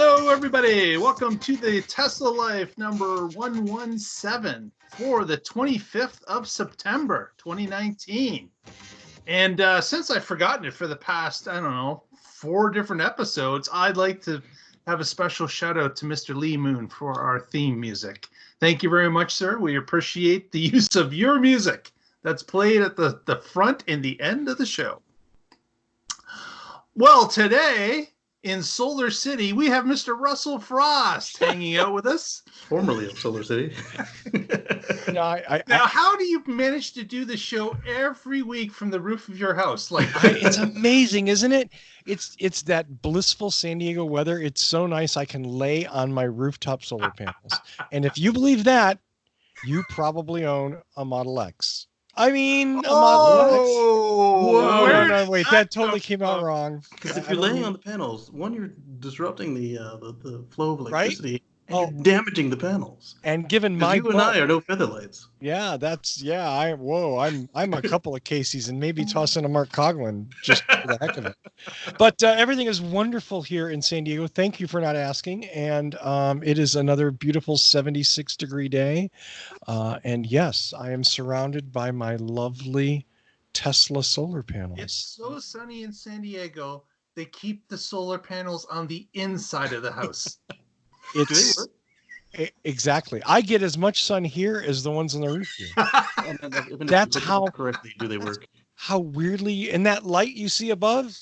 Hello, everybody. Welcome to the Tesla Life number 117 for the 25th of September, 2019. And since I've forgotten it for the past, 4 different episodes, I'd like to have a special shout out to Mr. Lee Moon for our theme music. Thank you very much, sir. We appreciate the use of your music that's played at the front and the end of the show. Well, today in Solar City, we have Mr. Russell Frost hanging out with us. Formerly of Solar City. Now, how do you manage to do the show every week from the roof of your house? It's amazing, isn't it? It's that blissful San Diego weather. It's so nice I can lay on my rooftop solar panels. And if you believe that, you probably own a Model X. I mean, a Model X. Whoa, no, wait, that totally came out wrong. Because if you're laying on the panels, one, you're disrupting the flow of electricity, right? And you're damaging the panels. And given my you and I are no featherlights. Yeah, I'm a couple of Caseys and maybe toss in a Mark Coughlin just for the heck of it. But everything is wonderful here in San Diego. Thank you for not asking. And it is another beautiful 76-degree day. And yes, I am surrounded by my lovely Tesla solar panels. It's so sunny in San Diego, they keep the solar panels on the inside of the house. Exactly. I get as much sun here as the ones on the roof here. That's how correctly do they work. How weirdly, and that light you see above,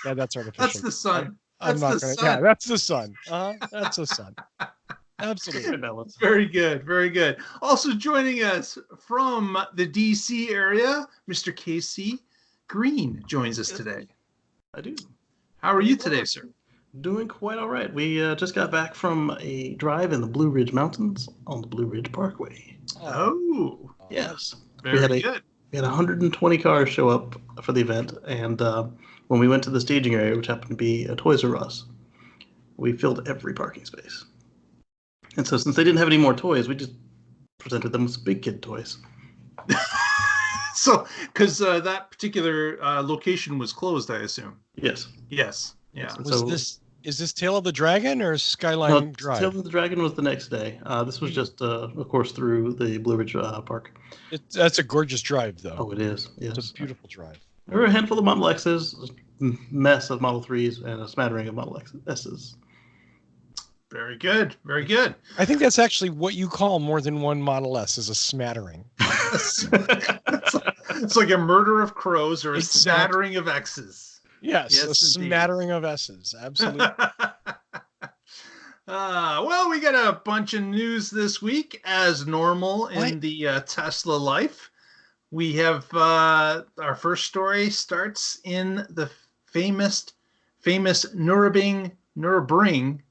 yeah, that's artificial. That's the sun. I'm not gonna. Yeah, that's the sun. That's the sun. Absolutely. Very good. Very good. Also joining us from the DC area, Mr. Casey Green joins us today. I do. How are you today, sir? Doing quite all right. We just got back from a drive in the Blue Ridge Mountains on the Blue Ridge Parkway. Oh, yes. Very good. We had 120 cars show up for the event, and when we went to the staging area, which happened to be a Toys R Us, we filled every parking space. And so since they didn't have any more toys, we just presented them with big kid toys. So, because that particular location was closed, I assume. Yes. Yes. Yeah. Is this Tail of the Dragon or Skyline Drive? Tail of the Dragon was the next day. This was just, of course, through the Blue Ridge Park. That's a gorgeous drive, though. Oh, it is. Yes. It's a beautiful drive. There were a handful of Model X's, a mess of Model 3s, and a smattering of Model S's. Very good. Very good. I think that's actually what you call more than one Model S, is a smattering. It's like a murder of crows or a smattering of X's. Yes, a smattering of S's. Absolutely. Well, we got a bunch of news this week, as normal in the Tesla Life. We have our first story starts in the famous Nurburgring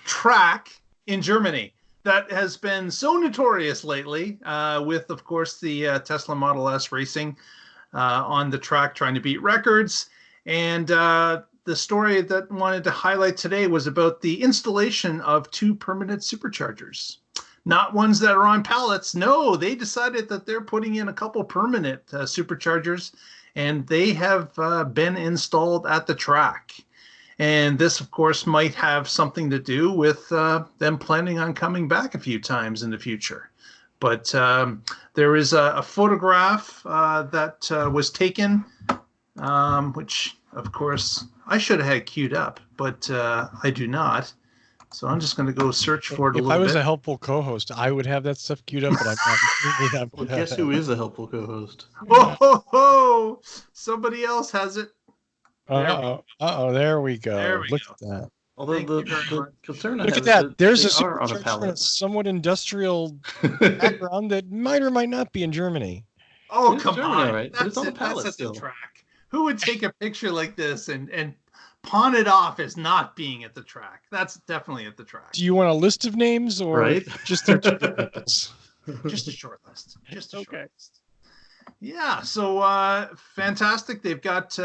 track in Germany that has been so notorious lately with, of course, the Tesla Model S racing on the track trying to beat records. And the story that I wanted to highlight today was about the installation of 2 permanent superchargers. Not ones that are on pallets. No, they decided that they're putting in a couple permanent superchargers, and they have been installed at the track. And this, of course, might have something to do with them planning on coming back a few times in the future. But there is a photograph that was taken, which, of course, I should have had queued up, but I do not. So I'm just going to go search for it a little bit. If I was a helpful co-host, I would have that stuff queued up, but I'm not. Well, guess who is a helpful co-host? Oh, somebody else has it. There we go. Look at that. Although the concern I have is that there's a supercharger in a somewhat industrial background that might or might not be in Germany. Oh, come on. Right? It's on the pallet still. The track. Who would take a picture like this and pawn it off as not being at the track? That's definitely at the track. Do you want a list of names or just their tickets? Just a short list. Just a short list. Yeah, so fantastic. They've got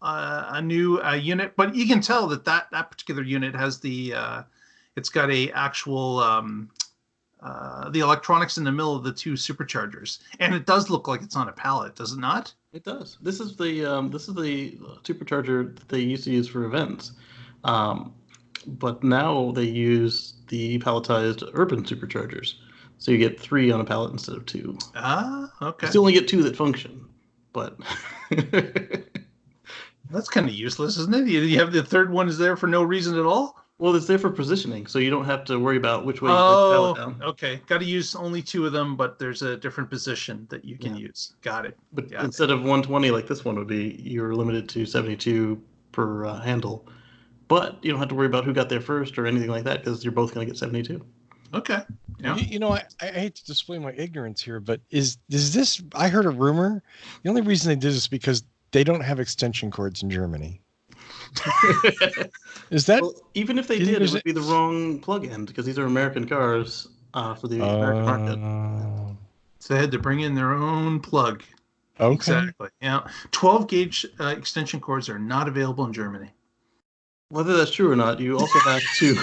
a new unit, but you can tell that particular unit has it's got a actual the electronics in the middle of the 2 superchargers, and it does look like it's on a pallet, does it not? It does. This is the supercharger that they used to use for events, um, but now they use the palletized urban superchargers. So you get 3 on a pallet instead of 2. Ah, You okay. still only get 2 that function, but That's kind of useless, isn't it? You have the third one is there for no reason at all. well, it's there for positioning, so you don't have to worry about which way you put the pallet down. Okay. Got to use only 2 of them, but there's a different position that you can use. Got it. But Got instead of 120 like this one would be, you're limited to 72 per handle. But you don't have to worry about who got there first or anything like that because you're both going to get 72. Okay. Yeah. You know, I hate to display my ignorance here, but is this? I heard a rumor. The only reason they did this is because they don't have extension cords in Germany. Is that? Well, even if they did, it would be the wrong plug-in because these are American cars for the American market. So they had to bring in their own plug. Okay. Exactly. Yeah. 12 gauge extension cords are not available in Germany. Whether that's true or not, you also have to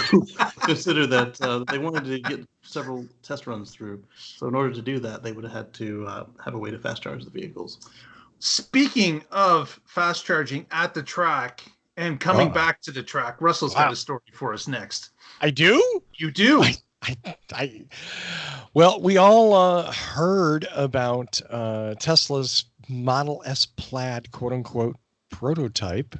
consider that they wanted to get several test runs through. So in order to do that, they would have had to have a way to fast charge the vehicles. Speaking of fast charging at the track and coming back to the track, Russell's got a story for us next. I do? You do? Well, we all heard about Tesla's Model S Plaid, quote unquote, prototype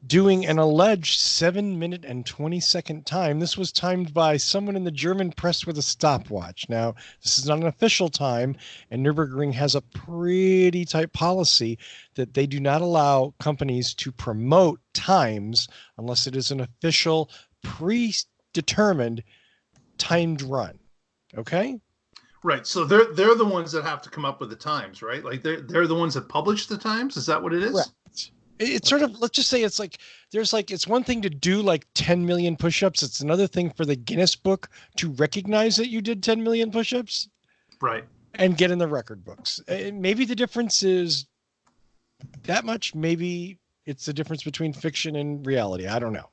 doing an alleged 7-minute and 20-second time. This was timed by someone in the German press with a stopwatch. Now, this is not an official time, and Nurburgring has a pretty tight policy that they do not allow companies to promote times unless it is an official, predetermined timed run. Okay? Right. So they're the ones that have to come up with the times, right? Like they're the ones that publish the times. Is that what it is? Right. It's sort of, let's just say it's like, it's one thing to do like 10 million push-ups. It's another thing for the Guinness book to recognize that you did 10 million push-ups. Right. And get in the record books. Maybe the difference is that much. Maybe it's the difference between fiction and reality. I don't know.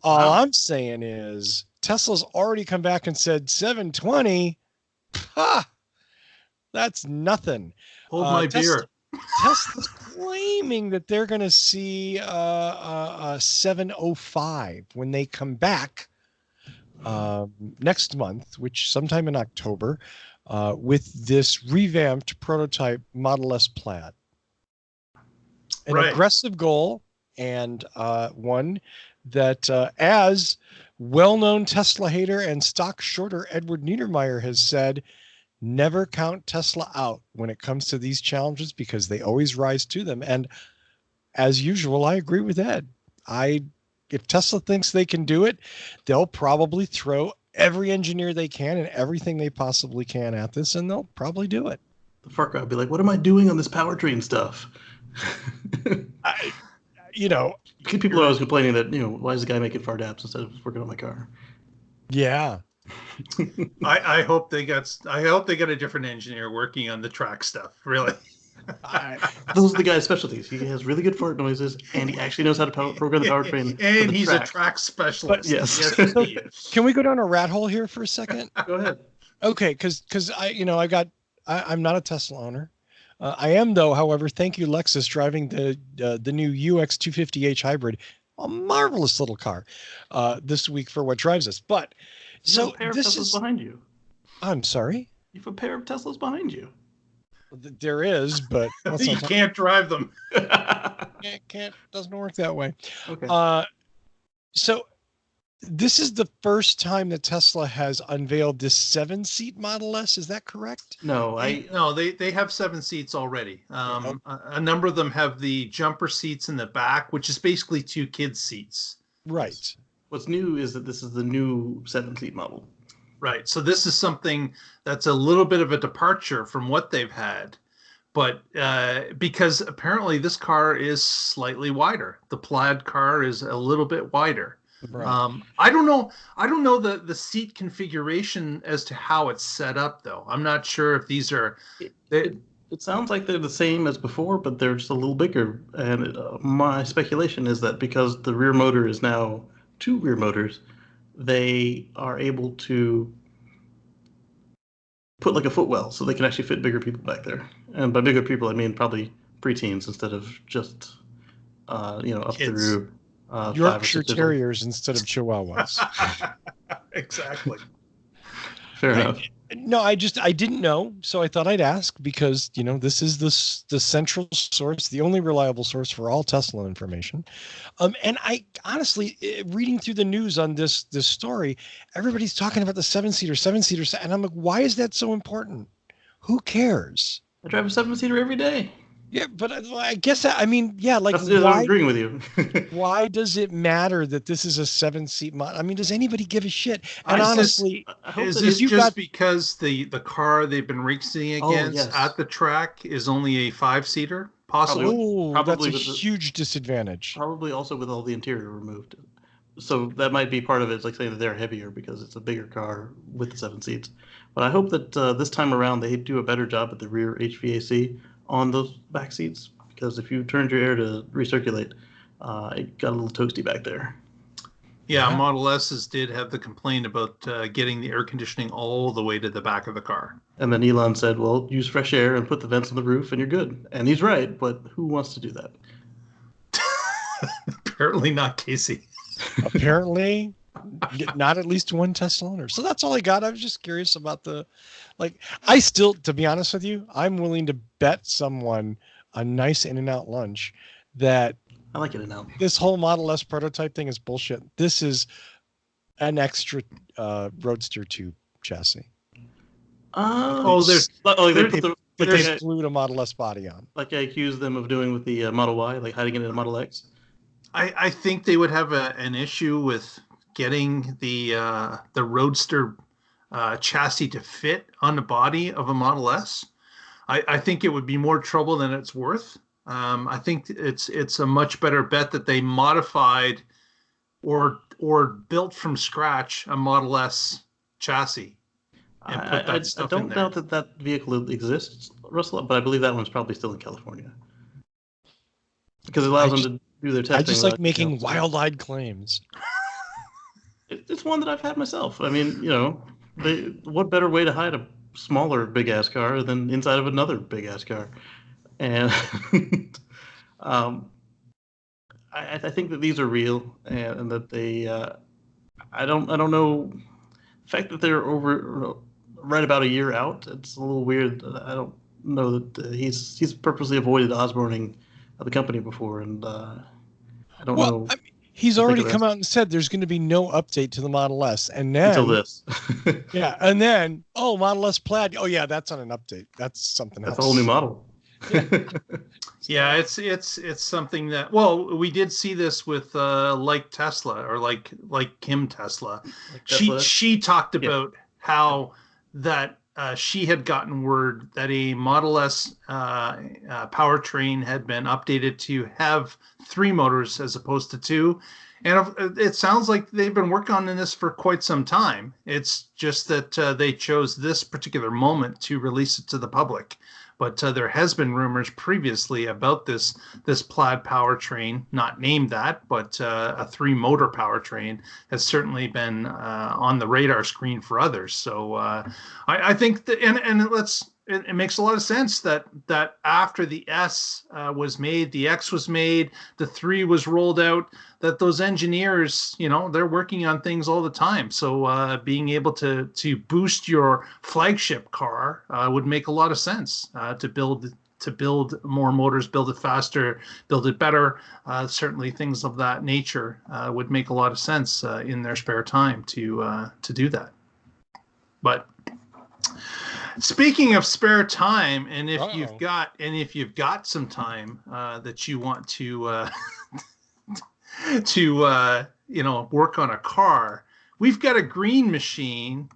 All I'm saying is Tesla's already come back and said 720. Ha! That's nothing. Hold my beer. Tesla's claiming that they're going to see a 705 when they come back next month, which sometime in October, with this revamped prototype Model S Plaid. An aggressive goal, and one that, as well-known Tesla hater and stock shorter Edward Niedermeyer has said, never count Tesla out when it comes to these challenges because they always rise to them. And as usual, I agree with Ed. If Tesla thinks they can do it, they'll probably throw every engineer they can and everything they possibly can at this, and they'll probably do it. The far crowd will be like, what am I doing on this powertrain stuff? People are always complaining that, why is the guy making fart apps instead of working on my car? Yeah. I hope they got a different engineer working on the track stuff. Really, those are the guy's specialties. He has really good fart noises, and he actually knows how to program the powertrain. And he's a track specialist. But, yes. Can we go down a rat hole here for a second? Go ahead. Okay, because I'm not a Tesla owner. I am, though. However, thank you, Lexus, driving the new UX 250h hybrid, a marvelous little car, this week for what drives us. But so this is behind you. I'm sorry. You have a pair of Teslas behind you. There is, but you can't drive them. Can't. Doesn't work that way. Okay. So this is the first time that Tesla has unveiled this 7-seat Model S. Is that correct? No, they have 7 seats already. A number of them have the jumper seats in the back, which is basically 2 kids' seats. Right. What's new is that this is the new 7-seat model. Right. So this is something that's a little bit of a departure from what they've had. But because apparently this car is slightly wider. The Plaid car is a little bit wider. Right. I don't know the seat configuration as to how it's set up, though. I'm not sure if these are... It sounds like they're the same as before, but they're just a little bigger. And my speculation is that because the rear motor is now 2 rear motors, they are able to put like a footwell so they can actually fit bigger people back there. And by bigger people, I mean probably preteens instead of just, up Kids. through 5 or Yorkshire 6 years old. Terriers instead of Chihuahuas. Exactly. Fair enough. No, I didn't know, so I thought I'd ask because this is the central source, the only reliable source for all Tesla information. And I honestly, reading through the news on this story, everybody's talking about the seven-seater, and I'm like, why is that so important? Who cares? I drive a 7-seater every day. Yeah, but I guess I'm I'm agreeing with you. why does it matter that this is a 7-seat model? I mean, does anybody give a shit? And honestly, is this just because the car they've been racing against at the track is only a 5-seater? Possibly. Oh, that's a huge disadvantage. Probably also with all the interior removed. So that might be part of it. It's like saying that they're heavier because it's a bigger car with the 7 seats. But I hope that this time around they do a better job at the rear HVAC on those back seats, because if you turned your air to recirculate, it got a little toasty back there. Yeah, Model S's did have the complaint about getting the air conditioning all the way to the back of the car. And then Elon said, well, use fresh air and put the vents on the roof and you're good. And he's right, but who wants to do that? Apparently not Casey. Apparently not at least one Tesla owner. So that's all I got. I was just curious about I still, to be honest with you, I'm willing to bet someone a nice In-N-Out lunch that I like In-N-Out. This whole Model S prototype thing is bullshit. This is an extra Roadster 2 chassis. They glued a Model S body on. Like I accused them of doing with the Model Y, like hiding it in a Model X. I think they would have an issue with getting the Roadster chassis to fit on the body of a Model S. I think it would be more trouble than it's worth. I think it's a much better bet that they modified or built from scratch a Model S chassis and put that stuff in there. I don't doubt that vehicle exists, Russell, but I believe that one's probably still in California because it allows them to do their testing. I just like making wild-eyed claims. It's one that I've had myself. I mean, what better way to hide a smaller big-ass car than inside of another big-ass car? And I think that these are real, and that they. I don't know. The fact that they're over right about a year out, it's a little weird. I don't know that he's purposely avoided Osborning the company before, and I don't know. I mean, he's already come out and said there's going to be no update to the Model S, and then until this. Yeah, and then Model S Plaid. Oh yeah, that's on an update. That's something else. That's a whole new model. Yeah, it's something that we did see this with like Tesla or like Kim Tesla. She talked about how that she had gotten word that a Model S powertrain had been updated to have 3 motors as opposed to 2. And it sounds like they've been working on this for quite some time. It's just that they chose this particular moment to release it to the public. But there has been rumors previously about this Plaid powertrain, not named that, but a 3-motor powertrain has certainly been on the radar screen for others. So I think that, and it makes a lot of sense that after the S was made, the X was made, the 3 was rolled out, that those engineers, they're working on things all the time. So being able to boost your flagship car would make a lot of sense to build more motors, build it faster, build it better. Certainly things of that nature would make a lot of sense in their spare time to do that. But speaking of spare time, and if you've got some time that you want to work on a car, we've got a green machine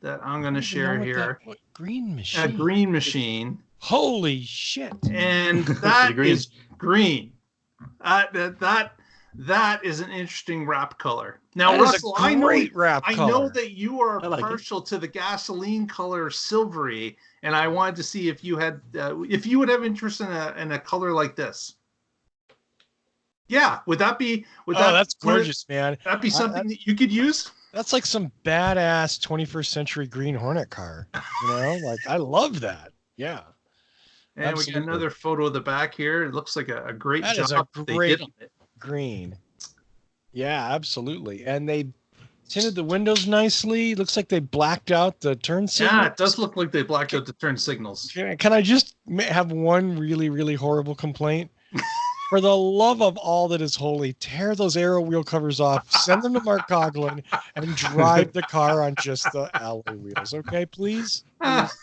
that I'm going to share here. What green machine? A green machine. Holy shit! And that is green. That is an interesting wrap color. Now, Russell, I know that you are partial to the gasoline color silvery, and I wanted to see if you would have interest in a color like this. Yeah, that's gorgeous, man. That'd be something that you could use. That's like some badass 21st century Green Hornet car. I love that. Yeah. And we got Absolutely. another photo of the back here. It looks like a great That job is a they did great on it. green. Yeah, absolutely. And they tinted the windows nicely. Looks like they blacked out the turn signals. Yeah, it does look like they blacked out the turn signals. Can I just have one really, really horrible complaint? For the love of all that is holy, tear those aero wheel covers off, send them to Mark Coughlin, and drive the car on just the alloy wheels. Okay, please? Please.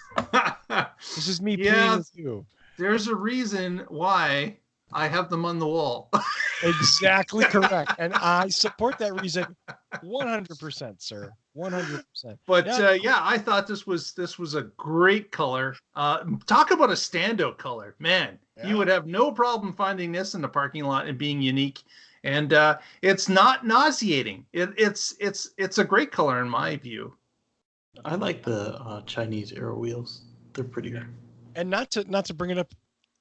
This is me pleading with you. There's a reason why I have them on the wall. Exactly correct. And I support that reason 100%, sir. 100%. But yeah, I thought this was a great color. Talk about a standout color, man. Yeah. You would have no problem finding this in the parking lot and being unique. And it's not nauseating. It's a great color in my view. I like the Chinese aero wheels. They're prettier. And not to bring it up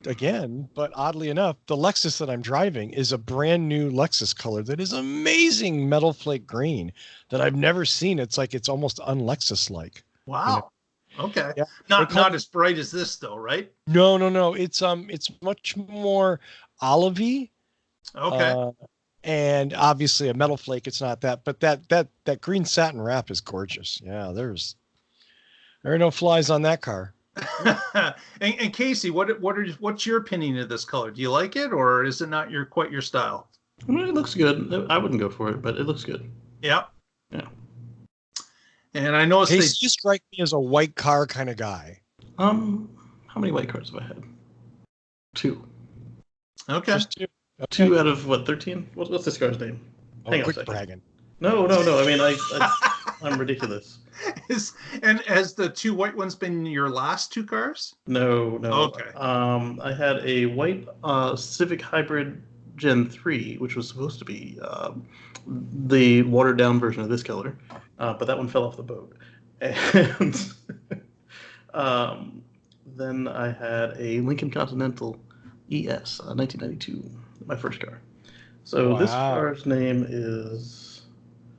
again, but oddly enough, the Lexus that I'm driving is a brand new Lexus color that is amazing metal flake green that I've never seen. It's like it's almost un-Lexus like. Wow. You know? Okay. Yeah. Not as bright as this though, right? No. It's much more olivey. Okay. And obviously a metal flake. It's not that, but that green satin wrap is gorgeous. Yeah, there are no flies on that car. and Casey, what's your opinion of this color? Do you like it, or is it not quite your style? I mean, it looks good. I wouldn't go for it, but it looks good. Yeah. Yeah. And I noticed Casey, you strike me as a white car kind of guy. How many white cars have I had? 2. Okay. Just 2. Okay. 2 out of what? 13? What's this car's name? Hang on a second. Bragging. No. I mean, I'm ridiculous. Has the 2 white ones been your last 2 cars? No. Okay. I had a white Civic Hybrid Gen 3, which was supposed to be the watered down version of this color, but that one fell off the boat. And then I had a Lincoln Continental ES, 1992, my first car. So This car's name is,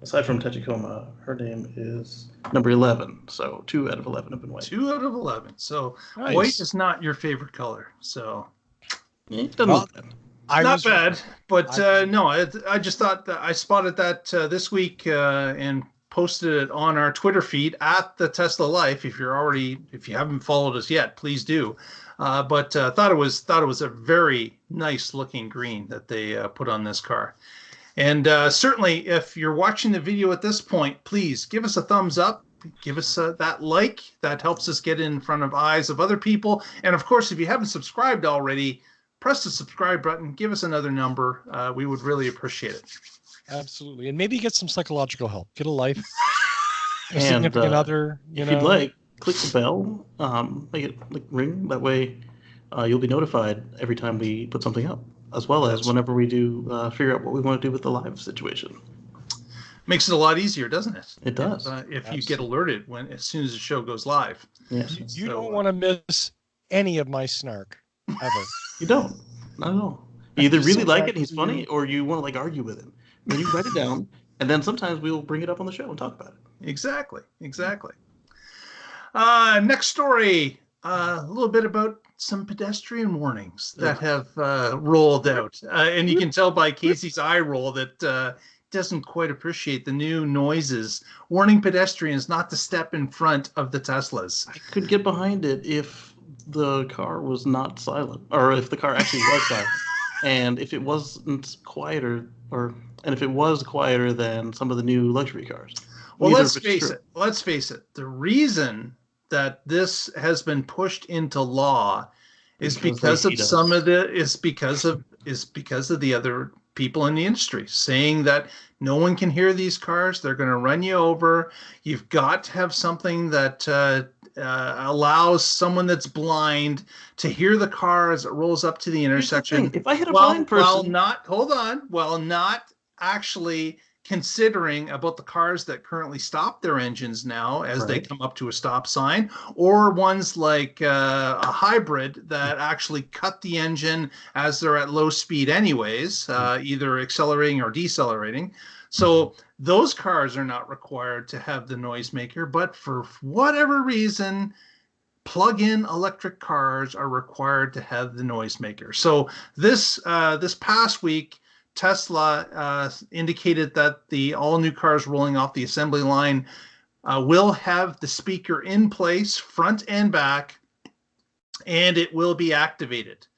aside from Tachikoma, her name is number 11. So 2 out of 11 have been white. 2 out of 11. So nice. White is not your favorite color. So it doesn't look bad. Not bad, but no, I just thought that I spotted that this week and posted it on our Twitter feed at the Tesla Life. If you haven't followed us yet, please do. But thought it was a very nice looking green that they put on this car. And certainly, if you're watching the video at this point, please give us a thumbs up. Give us that like. That helps us get in front of eyes of other people. And of course, if you haven't subscribed already, press the subscribe button. Give us another number. We would really appreciate it. Absolutely. And maybe get some psychological help. Get a life. And significant other. If you'd like, click the bell. Make it ring. That way you'll be notified every time we put something up, as well as whenever we do figure out what we want to do with the live situation. Makes it a lot easier, doesn't it? It does. If you get alerted as soon as the show goes live. Yes. You don't want to miss any of my snark ever. You don't. Not at all. You either really like it and he's funny, or you want to argue with him. Then you write it down, and then sometimes we'll bring it up on the show and talk about it. Exactly. Next story. A little bit about some pedestrian warnings that have rolled out. And you can tell by Casey's eye roll that doesn't quite appreciate the new noises warning pedestrians not to step in front of the Teslas. I could get behind it if the car was not silent, or if the car actually was silent, and if it wasn't quieter, and if it was quieter than some of the new luxury cars. Well, let's face it. The reason that this has been pushed into law is because of the other people in the industry saying that no one can hear these cars. They're going to run you over. You've got to have something that allows someone that's blind to hear the car as it rolls up to the intersection. If I hit a blind person, while not actually considering about the cars that currently stop their engines now as they come up to a stop sign, or ones like a hybrid that actually cut the engine as they're at low speed anyways, either accelerating or decelerating. So those cars are not required to have the noisemaker, but for whatever reason, plug-in electric cars are required to have the noisemaker. So this past week, Tesla indicated that the all-new cars rolling off the assembly line will have the speaker in place, front and back, and it will be activated.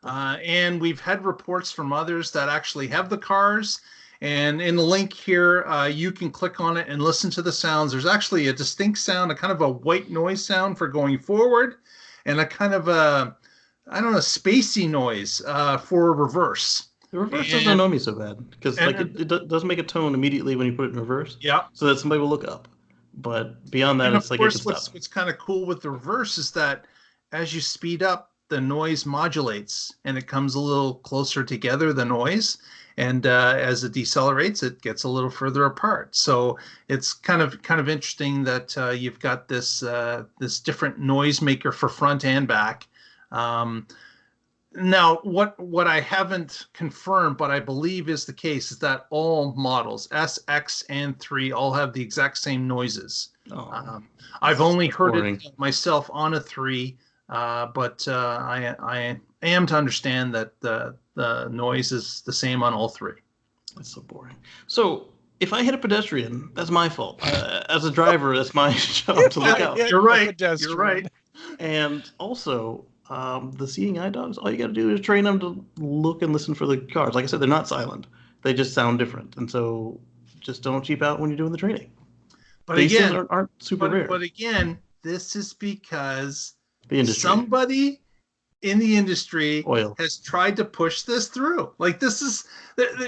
And we've had reports from others that actually have the cars. And in the link here, you can click on it and listen to the sounds. There's actually a distinct sound, a kind of a white noise sound for going forward, and a kind of a, I don't know, spacey noise for reverse. The reverse doesn't annoy me so bad because like it does make a tone immediately when you put it in reverse. Yeah. So that somebody will look up. But beyond that, it's like it can stop. What's kind of cool with the reverse is that as you speed up, the noise modulates and it comes a little closer together, the noise. And as it decelerates, it gets a little further apart. So it's kind of interesting that you've got this different noisemaker for front and back. Now, what I haven't confirmed, but I believe is the case, is that all models, S, X, and 3, all have the exact same noises. I've only heard it myself on a 3, but I am to understand that the noise is the same on all 3. That's so boring. So if I hit a pedestrian, that's my fault. As a driver, that's my job to look out. You're right. You're right. And also, the seeing eye dogs, all you got to do is train them to look and listen for the cars. Like I said, they're not silent. They just sound different. And so just don't cheap out when you're doing the training. But These again, things aren't super rare. But again, this is because the industry. Somebody in the industry Oil. has tried to push this through. Like this is,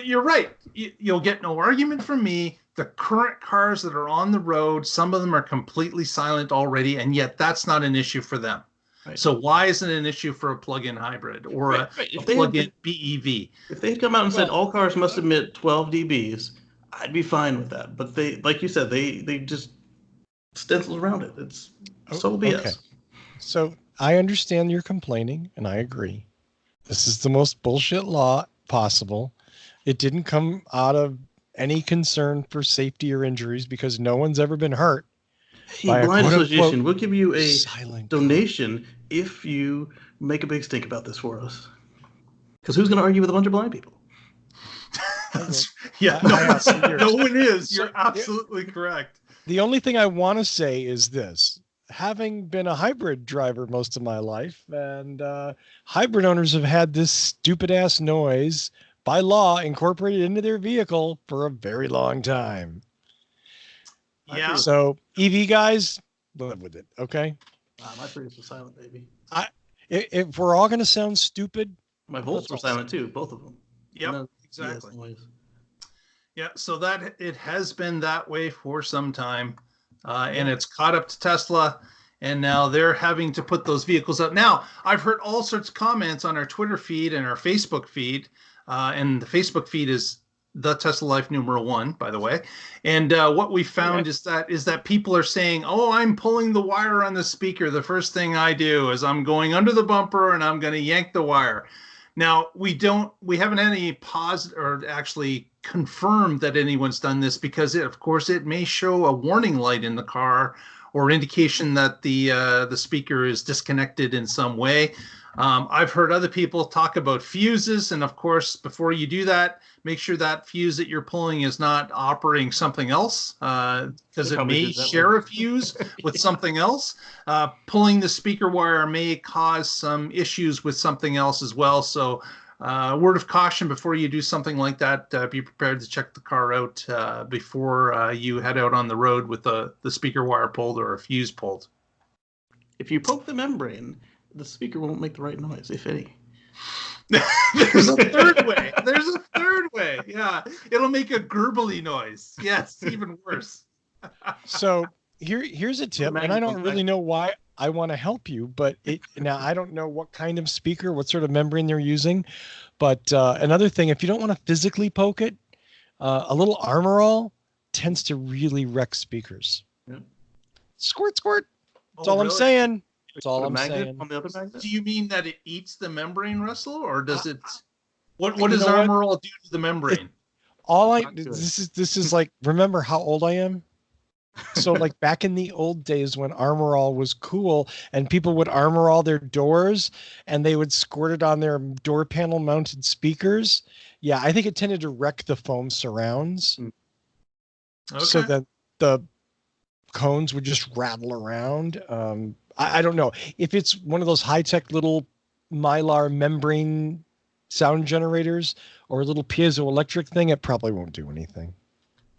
you're right. You'll get no argument from me. The current cars that are on the road, some of them are completely silent already, and yet that's not an issue for them. Right. So why isn't it an issue for a plug-in hybrid or a plug-in BEV? If they had come out and said all cars must emit 12 dBs, I'd be fine with that. But they, like you said, they just stencil around it. It's so BS. Okay. So I understand you're complaining, and I agree. This is the most bullshit law possible. It didn't come out of any concern for safety or injuries because no one's ever been hurt. Hey, Blind Association, we'll give you a donation if you make a big stink about this for us. Because who's going to argue with a bunch of blind people? No one is. You're absolutely correct. The only thing I want to say is this. Having been a hybrid driver most of my life, and hybrid owners have had this stupid ass noise by law incorporated into their vehicle for a very long time. Yeah. So EV guys, live with it, okay? My Prius was silent, baby. If we're all going to sound stupid, my Volts were silent too, both of them. Yep, exactly. Yeah, so that it has been that way for some time. And it's caught up to Tesla, and now they're having to put those vehicles up. Now, I've heard all sorts of comments on our Twitter feed and our Facebook feed, and the Facebook feed is the Tesla Life #1, by the way. And what we found is that people are saying, "Oh, I'm pulling the wire on the speaker. The first thing I do is I'm going under the bumper and I'm going to yank the wire." Now, we haven't had any positive or actually confirmed that anyone's done this because of course it may show a warning light in the car or indication that the speaker is disconnected in some way. I've heard other people talk about fuses, and of course, before you do that, make sure that fuse that you're pulling is not operating something else, because it may share a fuse with something else. Pulling the speaker wire may cause some issues with something else as well. So word of caution before you do something like that, be prepared to check the car out before you head out on the road with the speaker wire pulled or a fuse pulled. If you poke the membrane, the speaker won't make the right noise, if any. There's a third way. There's a third way. Yeah, it'll make a gurgly noise. Yes, even worse. So here's a tip, and I don't really know why I want to help you, but now I don't know what kind of speaker, what sort of membrane they're using, but another thing, if you don't want to physically poke it, a little Armor All tends to really wreck speakers. Yeah. Squirt, squirt. That's all really? I'm saying. That's all I'm saying. On the other magnet? Do you mean that it eats the membrane, Russell, or does it? What does Armor All do to the membrane? This is like, remember how old I am? So like back in the old days when Armor All was cool and people would armor all their doors and they would squirt it on their door panel mounted speakers. Yeah, I think it tended to wreck the foam surrounds. Okay. So that the cones would just rattle around. I don't know if it's one of those high-tech little mylar membrane sound generators or a little piezoelectric thing. It probably won't do anything.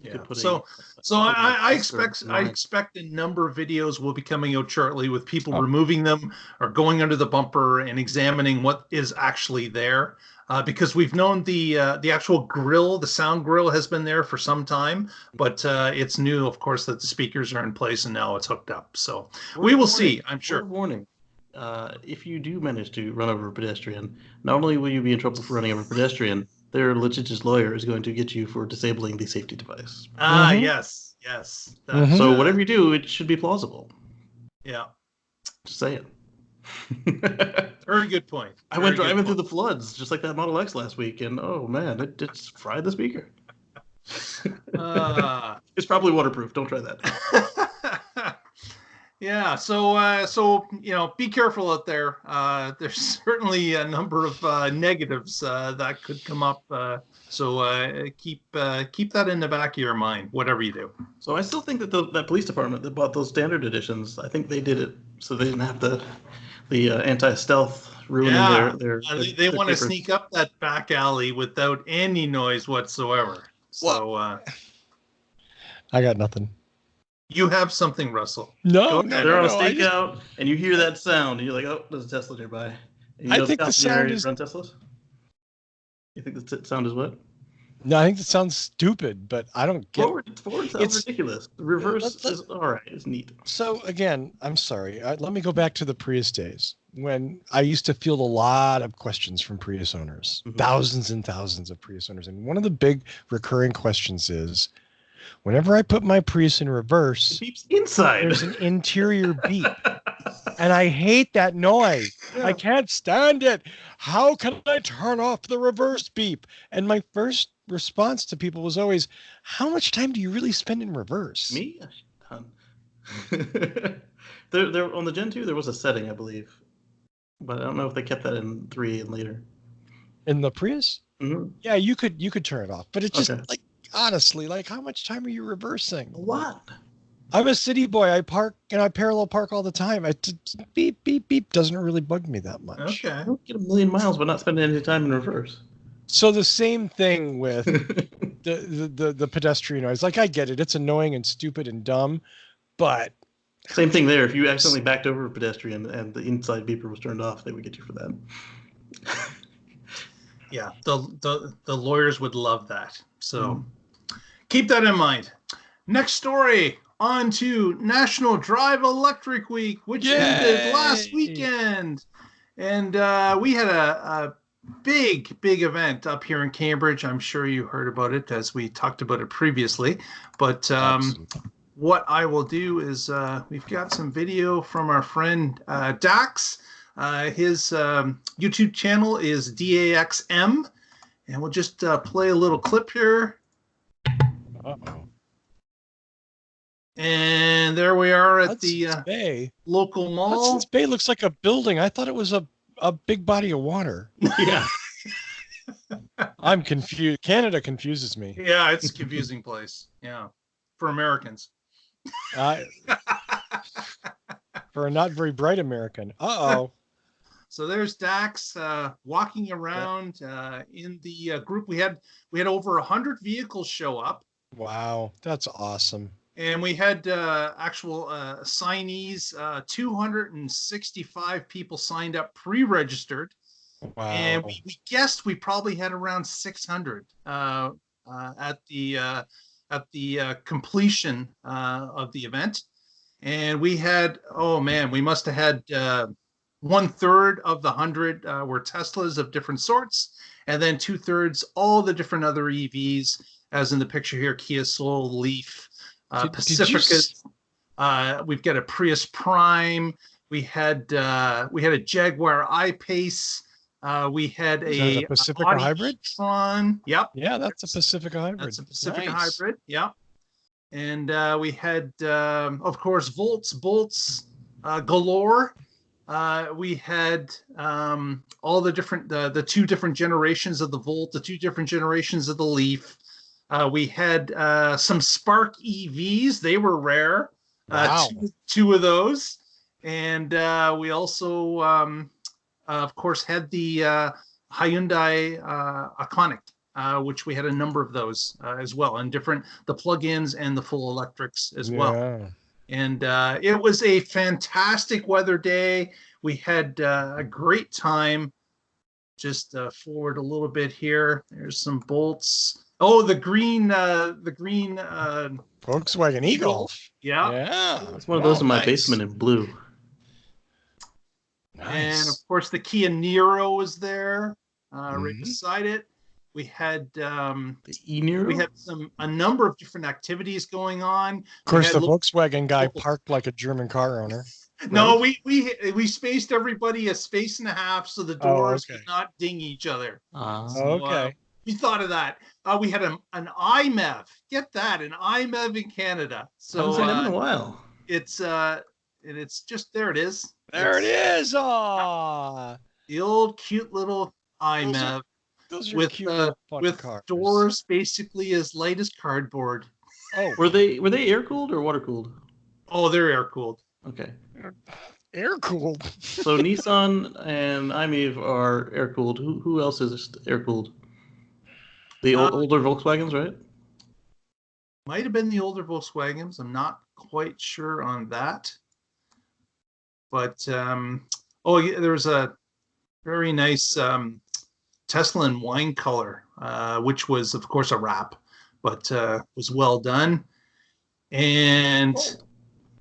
Yeah. So I expect a number of videos will be coming out shortly with people removing them or going under the bumper and examining what is actually there. Because we've known the actual grill, the sound grill, has been there for some time, but it's new, of course, that the speakers are in place and now it's hooked up. So we will see. I'm sure. Warning: if you do manage to run over a pedestrian, not only will you be in trouble for running over a pedestrian, their litigious lawyer is going to get you for disabling the safety device. Yes. So whatever you do, it should be plausible. Yeah. Just saying. Very good point. I went driving through the floods, just like that Model X last week, and oh man, it's fried the speaker. It's probably waterproof. Don't try that. Yeah, so be careful out there. There's certainly a number of negatives that could come up. So keep that in the back of your mind, whatever you do. So I still think that that police department that bought those standard editions, I think they did it so they didn't have the anti-stealth ruining their they want to sneak up that back alley without any noise whatsoever. So I got nothing. You have something, Russell. No, they're on a stakeout, and you hear that sound, and you're like, "Oh, there's a Tesla nearby." And I think the sound is. Run Teslas? You think the sound is what? No, I think it sounds stupid, but I don't get. Forward sounds ridiculous. The reverse is all right. It's neat. So again, I'm sorry. Let me go back to the Prius days when I used to field a lot of questions from Prius owners, thousands and thousands of Prius owners, and one of the big recurring questions is, whenever I put my Prius in reverse, it beeps inside. There's an interior beep. And I hate that noise. Yeah. I can't stand it. How can I turn off the reverse beep? And my first response to people was always, how much time do you really spend in reverse? Me? A ton. there on the Gen 2, there was a setting, I believe. But I don't know if they kept that in 3 and later. In the Prius? Mm-hmm. Yeah, you could turn it off. But it's just like, honestly, like, how much time are you reversing? A lot. I'm a city boy. I park and I parallel park all the time. Beep, beep, beep doesn't really bug me that much. Okay. I don't get a million miles but not spending any time in reverse. So the same thing with the pedestrian noise. Like, I get it. It's annoying and stupid and dumb, but... Same thing there. If you accidentally backed over a pedestrian and the inside beeper was turned off, they would get you for that. Yeah, the lawyers would love that. So keep that in mind. Next story. On to National Drive Electric Week, which ended last weekend. And we had a big event up here in Cambridge. I'm sure you heard about it as we talked about it previously. But what I will do is we've got some video from our friend Dax. His YouTube channel is DaxM. And we'll just play a little clip here. Uh-oh. And there we are at Hudson's the Bay. Local mall. Hudson's Bay looks like a building. I thought it was a big body of water. Yeah. I'm confused. Canada confuses me. Yeah, it's a confusing place. Yeah. For Americans. For a not very bright American. Uh-oh. So there's Dax walking around in the group. We had over 100 vehicles show up. Wow, that's awesome. And we had actual signees, 265 people signed up pre-registered. Wow. And we guessed we probably had around 600 at the completion of the event. And we had, we must have had 1/3 of the 100 were Teslas of different sorts. And then 2/3, all the different other EVs, as in the picture here, Kia Soul, Leaf, Pacificas. We've got a Prius Prime. We had a Jaguar I-Pace. We had a Pacifica hybrid. Tron. Yep. Yeah, that's a Pacifica hybrid. That's a Pacifica nice. hybrid. Yep. And we had, of course, bolts galore. We had all the different, the two different generations of the Volt, the two different generations of the Leaf. We had some Spark EVs. They were rare. Wow. Two of those. And we also, of course, had the Hyundai Iconic, which we had a number of those as well, and different, the plug-ins and the full electrics as well. And it was a fantastic weather day. We had a great time. Just forward a little bit here. There's some bolts. Oh, the green Volkswagen e-Golf. Yeah. It's one of those in my basement in blue. Nice. And of course, the Kia Niro was there, right beside it. We had the e-Niro? We had a number of different activities going on. Of course, the Volkswagen guy parked like a German car owner. No, we spaced everybody a space and a half so the doors did not ding each other. Okay. We thought of that. We had an IMEV. Get that, an IMEV in Canada. So haven't seen them in a while. It's just there. It is. There it is. Aw. The old cute little IMEV. Those are with cute with cars. Doors basically as light as cardboard. Oh, were they air cooled or water cooled? Oh, they're air cooled. Okay. Air cooled. So Nissan and IMEV are air cooled. Who else is air cooled? The older Volkswagens, right? Might have been the older Volkswagens. I'm not quite sure on that. But there was a very nice Tesla in wine color, which was, of course, a wrap, but was well done. And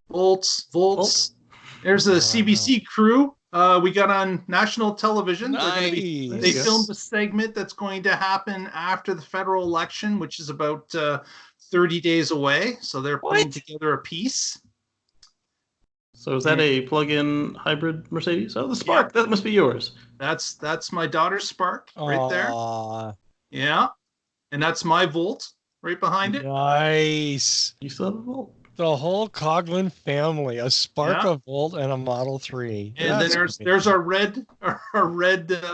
Volts. There's a CBC crew. We got on national television. Nice. They filmed a segment that's going to happen after the federal election, which is about 30 days away. So they're putting together a piece. So is that a plug-in hybrid Mercedes? Oh, the Spark. Yeah. That must be yours. That's my daughter's Spark right there. Yeah. And that's my Volt right behind it. Nice. You still have a Volt? The whole Coughlin family, a Spark, a Volt, and a Model 3. And then there's our red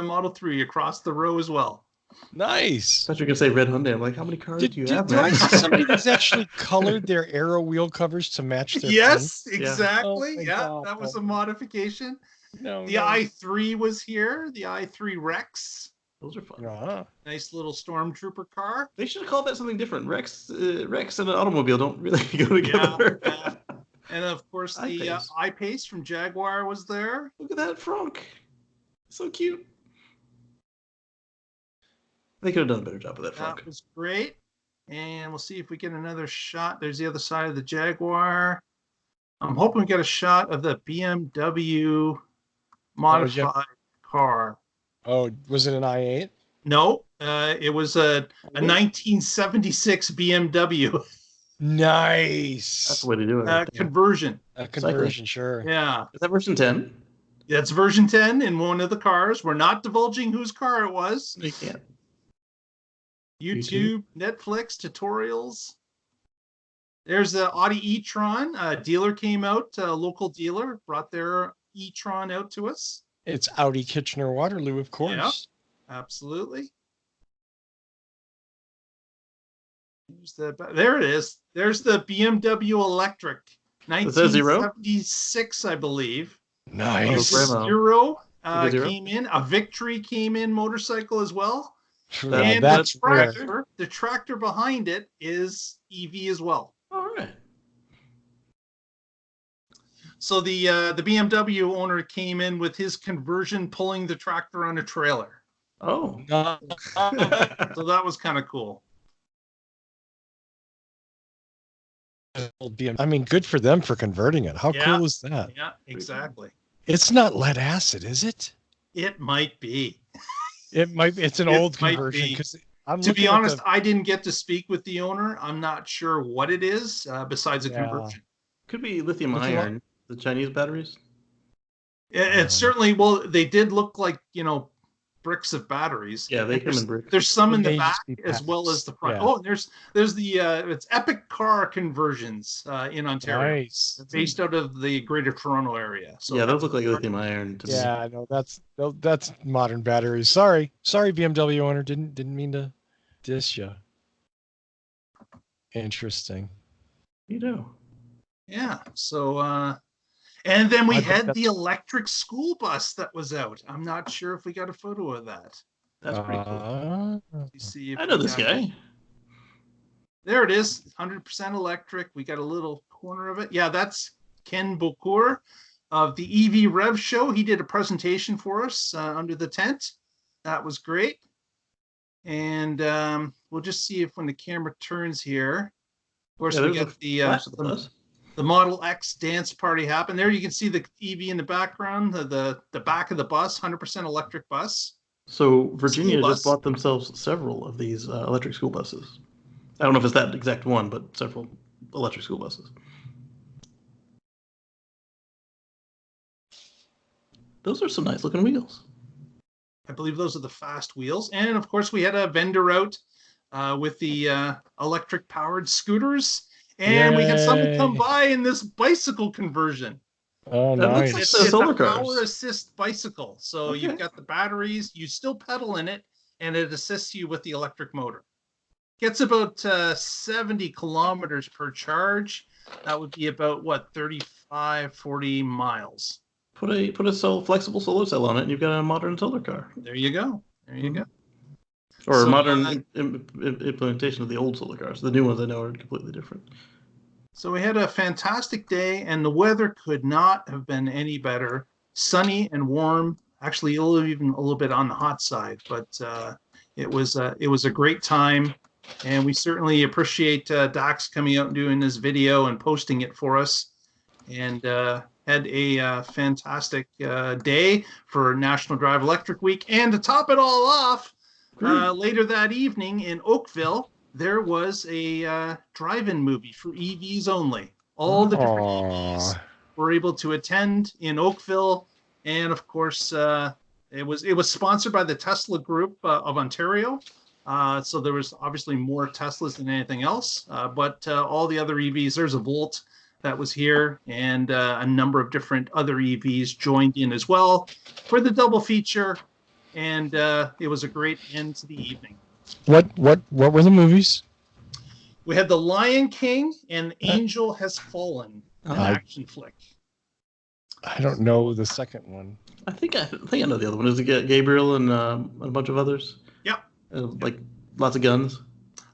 Model 3 across the row as well. Nice. I thought you were going to say red Hyundai. I'm like, how many cars do you have, man? I see somebody that's actually colored their aero wheel covers to match their Yes, paint? exactly. That was a modification. The i3 was here, the i3 Rex. Those are fun. Nice little stormtrooper car. They should have called that something different. Rex and an automobile don't really go together. Yeah. And of course, the I-Pace from Jaguar was there. Look at that Frank. So cute. They could have done a better job with that Frank. That was great. And we'll see if we get another shot. There's the other side of the Jaguar. I'm hoping we get a shot of the BMW modified car. Oh, was it an i8? No, it was a 1976 BMW. Nice. That's the way to do it. Conversion. A conversion, sure. Yeah. Is that version 10? That's version 10 in one of the cars. We're not divulging whose car it was. We can't. YouTube, Netflix, tutorials. There's the Audi e-tron. A dealer came out, a local dealer, brought their e-tron out to us. It's Audi Kitchener-Waterloo, of course. Yeah, absolutely. There it is. There's the BMW electric. 1976, I believe. Nice. Zero came in. A Victory came in motorcycle as well. And the tractor behind it is EV as well. All right. So the BMW owner came in with his conversion pulling the tractor on a trailer. Oh. So that was kind of cool. I mean, good for them for converting it. How cool is that? Yeah, exactly. It's not lead acid, is it? It might be. It might be. It's an old conversion. Because to be honest, I didn't get to speak with the owner. I'm not sure what it is besides a conversion. Could be lithium iron. The Chinese batteries? It certainly, well, they did look like, bricks of batteries. Yeah, they come in bricks. There's some in They the may back just be as well as packs. the front. Yeah. Oh, there's the it's Epic Car Conversions in Ontario, Nice. based out of the Greater Toronto area. So Yeah, those look like lithium iron to me. Yeah, I know that's modern batteries. Sorry, BMW owner. Didn't mean to diss you. Interesting. You know. yeah. So and then we I bet had the that's- electric school bus that was out. I'm not sure if we got a photo of that. That's pretty cool. You see if I know we this got- guy. There it is, 100% electric. We got a little corner of it. Yeah, that's Ken Bocour of the EV Rev Show. He did a presentation for us under the tent. That was great. And we'll just see if when the camera turns here. Of course, we got the Model X dance party happen. There you can see the EV in the background, the back of the bus, 100% electric bus. So Virginia just bought themselves several of these electric school buses. I don't know if it's that exact one, but several electric school buses. Those are some nice looking wheels. I believe those are the fast wheels. And of course, we had a vendor out with the electric powered scooters. And we had someone come by in this bicycle conversion. Oh, nice. It's a power assist bicycle. So you've got the batteries, you still pedal in it, and it assists you with the electric motor. Gets about 70 kilometers per charge. That would be about, what, 35, 40 miles. Put a flexible solar cell on it, and you've got a modern solar car. There you go. There you go. Or a modern implementation of the old solar cars. The new ones I know are completely different. So we had a fantastic day, and the weather could not have been any better. Sunny and warm. Actually, even a little bit on the hot side, but it was a great time, and we certainly appreciate Dax coming out and doing this video and posting it for us. And had a fantastic day for National Drive Electric Week. And to top it all off, later that evening in Oakville, there was a drive-in movie for EVs only. All the different EVs were able to attend in Oakville, and of course, it was sponsored by the Tesla Group of Ontario. So there was obviously more Teslas than anything else, but all the other EVs. There's a Volt that was here, and a number of different other EVs joined in as well for the double feature, and it was a great end to the evening. What were the movies? We had The Lion King and Angel Has Fallen, an action flick. I don't know the second one. I think I know the other one. Is it Gabriel and a bunch of others? Yep. Like lots of guns.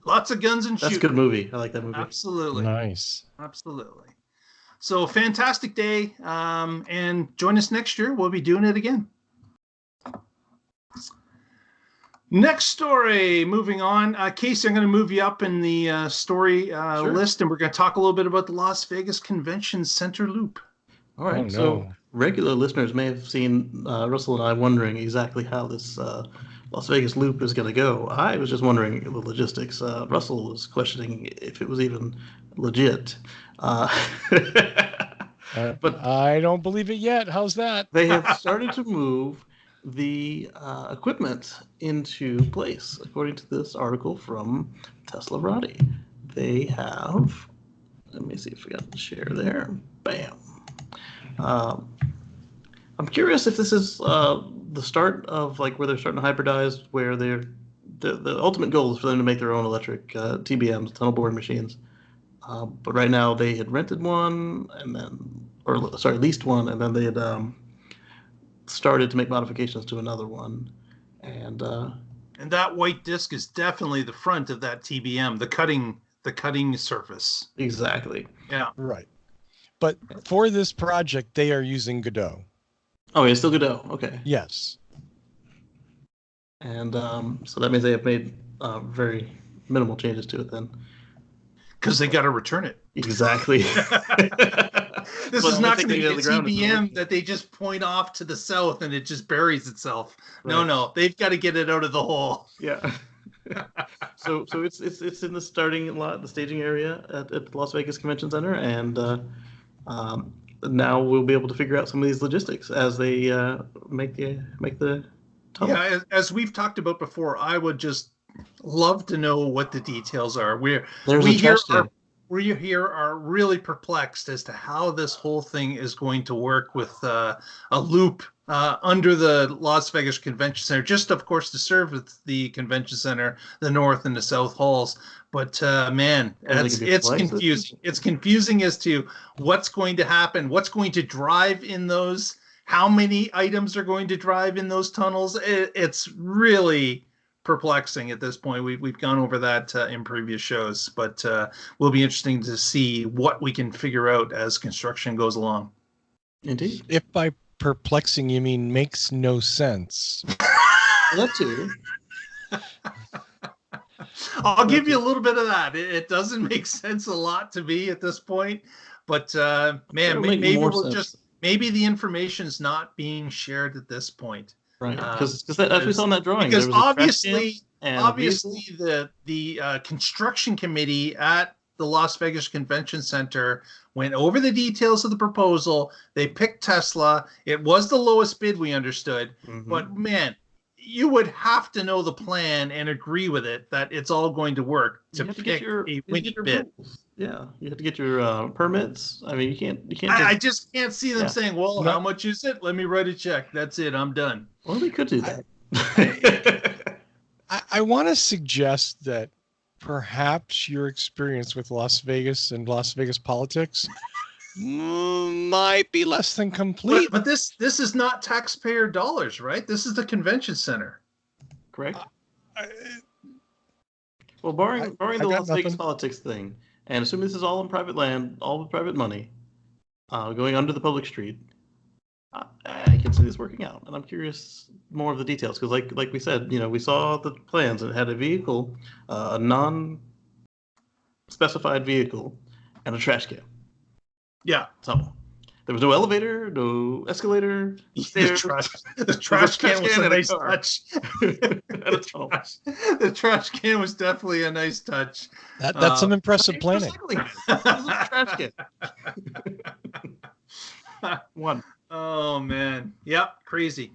Lots of guns and shooting. That's a good movie. I like that movie. Absolutely. Nice. Absolutely. So fantastic day, and join us next year. We'll be doing it again. Next story, moving on. Casey, I'm going to move you up in the story list, and we're going to talk a little bit about the Las Vegas Convention Center loop. All right. So regular listeners may have seen Russell and I wondering exactly how this Las Vegas loop is going to go. I was just wondering the logistics. Russell was questioning if it was even legit. But I don't believe it yet. How's that? They have started to move the equipment into place, according to this article from Tesla Roddy. They have, let me see if we got the share there. Bam. I'm curious if this is the start of like where they're starting to hybridize, where the ultimate goal is for them to make their own electric TBMs, tunnel boring machines. But right now they had rented one leased one, and then they had started to make modifications to another one, and that white disc is definitely the front of that TBM, the cutting surface. Exactly. Yeah. Right. But for this project, they are using Godot. Oh, it's still Godot. Okay. Yes. And so that means they have made very minimal changes to it then. Because they got to return it. Exactly. This is not going to be a TBM that they just point off to the south and it just buries itself. Right. No, they've got to get it out of the hole. Yeah. So it's in the starting lot, the staging area at the Las Vegas Convention Center, and now we'll be able to figure out some of these logistics as they make the tunnel. Yeah, as we've talked about before, I would just love to know what the details are. There's We a trash here can. we here are really perplexed as to how this whole thing is going to work with a loop under the Las Vegas Convention Center, just of course to serve the convention center, the north and the south halls. But man, it's confusing. It's confusing as to what's going to happen, what's going to drive in those, how many items are going to drive in those tunnels. It's really perplexing at this point. We've gone over that in previous shows, but will be interesting to see what we can figure out as construction goes along. Indeed. If by perplexing you mean makes no sense. That too. I'll give you a little bit of that. It doesn't make sense a lot to me at this point, but man, maybe the information's not being shared at this point. Right, because as we saw in that drawing, because obviously the construction committee at the Las Vegas Convention Center went over the details of the proposal. They picked Tesla. It was the lowest bid, we understood. Mm-hmm. But man, you would have to know the plan and agree with it that it's all going to work to pick a winning bid. Yeah, you have to get your permits. I mean, you can't. I just can't see them saying, "Well, how much is it? Let me write a check. That's it. I'm done." Well, they could do that. I want to suggest that perhaps your experience with Las Vegas and Las Vegas politics might be less than complete. But this is not taxpayer dollars, right? This is the convention center. Correct. Well, barring the Las Vegas politics thing, and assuming this is all on private land, all with private money, going under the public street, I can see this working out. And I'm curious more of the details because, like we said, we saw the plans and it had a vehicle, a non-specified vehicle, and a trash can. Yeah. So there was no elevator, no escalator. The trash can was a nice touch. The trash can was definitely a nice touch. That's some impressive planning. Trash can. One. Oh man, yep, crazy.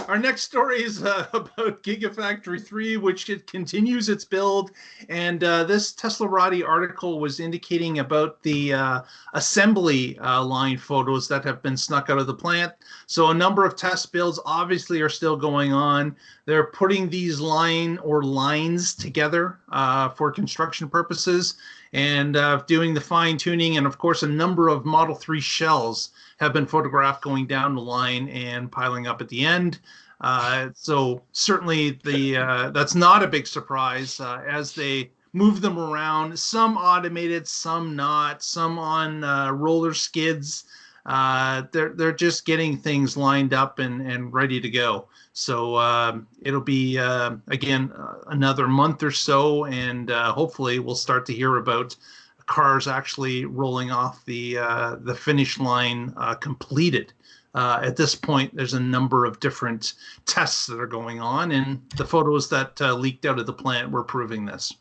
Our next story is about Gigafactory 3, which continues its build, and this Teslarati article was indicating about the assembly line photos that have been snuck out of the plant. So a number of test builds obviously are still going on. They're putting these lines together for construction purposes and doing the fine tuning, and of course a number of Model 3 shells have been photographed going down the line and piling up at the end. So certainly that's not a big surprise as they move them around, some automated, some not, some on roller skids. They're just getting things lined up and ready to go. So it'll be, again, another month or so, and hopefully we'll start to hear about cars actually rolling off the finish line completed. At this point, there's a number of different tests that are going on, and the photos that leaked out of the plant were proving this.